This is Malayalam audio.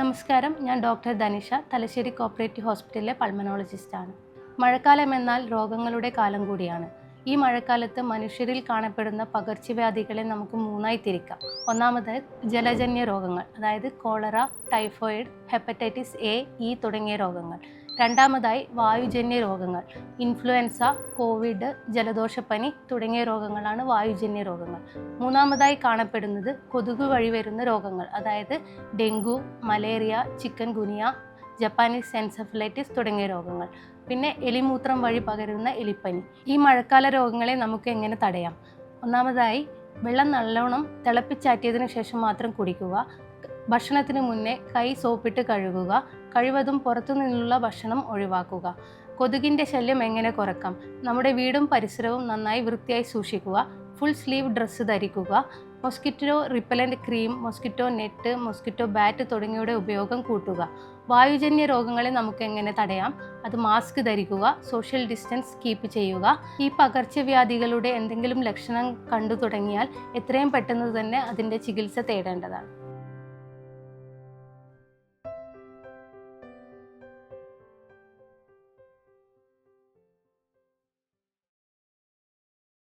നമസ്കാരം, ഞാൻ ഡോക്ടർ ധനിഷ, തലശ്ശേരി കോപ്പറേറ്റീവ് ഹോസ്പിറ്റലിലെ പൾമനോളജിസ്റ്റാണ്. മഴക്കാലം എന്നാൽ രോഗങ്ങളുടെ കാലം കൂടിയാണ്. ഈ മഴക്കാലത്ത് മനുഷ്യരിൽ കാണപ്പെടുന്ന പകർച്ചവ്യാധികളെ നമുക്ക് മൂന്നായി തിരിക്കാം. ഒന്നാമത് ജലജന്യ രോഗങ്ങൾ, അതായത് cholera, typhoid, hepatitis A, E തുടങ്ങിയ രോഗങ്ങൾ. രണ്ടാമതായി വായുജന്യ രോഗങ്ങൾ, ഇൻഫ്ലുവൻസ, കോവിഡ്, ജലദോഷപ്പനി തുടങ്ങിയ രോഗങ്ങളാണ് വായുജന്യ രോഗങ്ങൾ. മൂന്നാമതായി കാണപ്പെടുന്നത് കൊതുക് വഴി വരുന്ന രോഗങ്ങൾ, അതായത് dengue, malaria, chikungunya, Japanese encephalitis തുടങ്ങിയ രോഗങ്ങൾ. പിന്നെ എലിമൂത്രം വഴി പകരുന്ന എലിപ്പനി. ഈ മഴക്കാല രോഗങ്ങളെ നമുക്ക് എങ്ങനെ തടയാം? ഒന്നാമതായി വെള്ളം നല്ലോണം തിളപ്പിച്ചാറ്റിയതിനു ശേഷം മാത്രം കുടിക്കുക. ഭക്ഷണത്തിന് മുന്നേ കൈ സോപ്പിട്ട് കഴുകുക. കഴിവതും പുറത്തു നിന്നുള്ള ഭക്ഷണം ഒഴിവാക്കുക. കൊതുകിൻ്റെ ശല്യം എങ്ങനെ കുറയ്ക്കാം? നമ്മുടെ വീടും പരിസരവും നന്നായി വൃത്തിയായി സൂക്ഷിക്കുക. ഫുൾ സ്ലീവ് ഡ്രസ്സ് ധരിക്കുക. Mosquito repellent cream, mosquito net, mosquito bat തുടങ്ങിയവയുടെ ഉപയോഗം കൂട്ടുക. വായുജന്യ രോഗങ്ങളെ നമുക്ക് എങ്ങനെ തടയാം? അത് മാസ്ക് ധരിക്കുക, സോഷ്യൽ ഡിസ്റ്റൻസ് കീപ്പ് ചെയ്യുക. ഈ പകർച്ചവ്യാധികളുടെ എന്തെങ്കിലും ലക്ഷണം കണ്ടു തുടങ്ങിയാൽ എത്രയും പെട്ടെന്ന് തന്നെ അതിൻ്റെ ചികിത്സ തേടേണ്ടതാണ്.